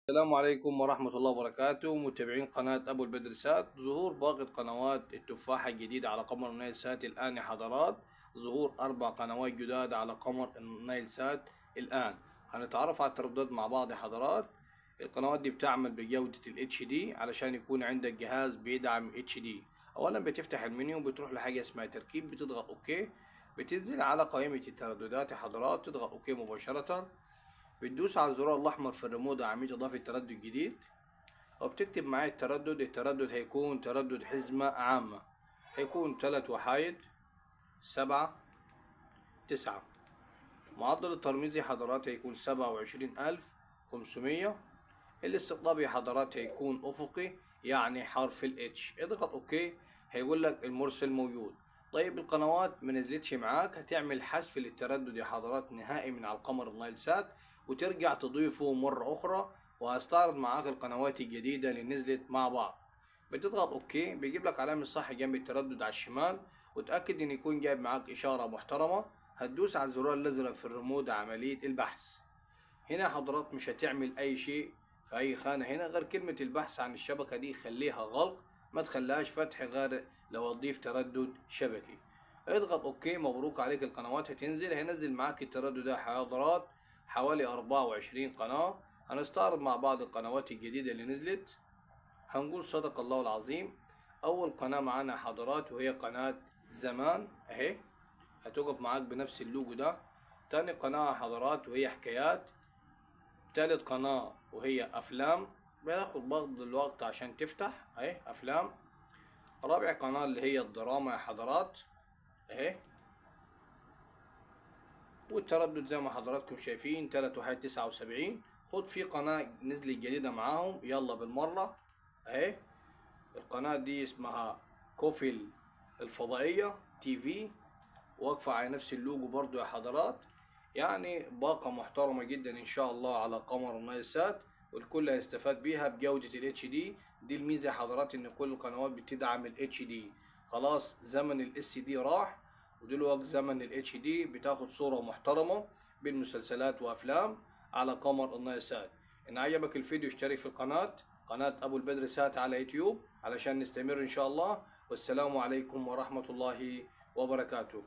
السلام عليكم ورحمة الله وبركاته، متابعين قناة أبو البدرسات. ظهور باقي قنوات التفاحة الجديدة على قمر النايل سات الآن يا حضرات. ظهور 4 قنوات جداد على قمر النايل سات الآن. هنتعرف على الترددات مع بعض يا حضرات. القنوات دي بتعمل بجودة ال HD علشان يكون عندك جهاز بيدعم HD. أولا بتفتح المنيو، بتروح لحاجة اسمها تركيب، بتضغط أوكي، بتنزل على قائمة الترددات يا حضرات، تضغط أوكي مباشرة. بتدوس على الزرار الأحمر في الريموت عملية إضافة تردد جديد، وبتكتب معايا التردد هيكون تردد حزمة عامة، هيكون 3 وحايد 7 9. معدل الترميز يا حضرات هيكون 27,500. الاستقطاب يا حضرات هيكون أفقي، يعني حرف الاتش. اضغط اوكي، هيقول لك المرسل موجود. طيب القنوات ما نزلتش معاك، هتعمل حذف للتردد يا حضرات نهائي من على القمر النايل سات، وترجع تضيفه مرة أخرى، وهستعرض معاك القنوات الجديدة اللي نزلت مع بعض. بتضغط اوكي، بيجيب لك علامة صح جنب التردد على الشمال، وتأكد ان يكون جايب معاك إشارة محترمة. هتدوس على الزرار الأزرق في الريموت عملية البحث. هنا حضرات مش هتعمل أي شيء في أي خانة هنا غير كلمة البحث عن الشبكة دي، خليها غلق، ما تخليهاش فتح غير لو تضيف تردد شبكي. اضغط اوكي، مبروك عليك، القنوات هتنزل. هينزل معاك التردد ده حضرات حوالي 24 قناة. هنستعرض مع بعض القنوات الجديدة اللي نزلت. هنقول صدق الله العظيم. أول قناة معانا حضرات وهي قناة زمان أهي، هتوقف معاك بنفس اللوجو ده. تاني قناة حضرات وهي حكايات. تالت قناة وهي أفلام، بياخد برضه الوقت عشان تفتح أهي أفلام. رابع قناة اللي هي الدراما يا حضرات أهي. والتردد زي ما حضراتكم شايفين 3 1 9 و70. خد في قناة نزلت جديدة معاهم، يلا بالمرة أهي. القناة دي اسمها كوفل الفضائية تي في، واقفة على نفس اللوجو برضو يا حضرات. يعني باقة محترمة جدا ان شاء الله على قمر النايل سات، والكل هيستفاد بيها بجودة ال HD. دي الميزة يا حضرات، ان كل القنوات بتدعم ال HD. خلاص زمن ال SD راح، ودلوقتي زمن ال HD بتاخد صورة محترمة بالمسلسلات وافلام على قمر النايل سات. ان عجبك الفيديو اشترك في القناة، قناة ابو البدر سات على يوتيوب، علشان نستمر ان شاء الله. والسلام عليكم ورحمة الله وبركاته.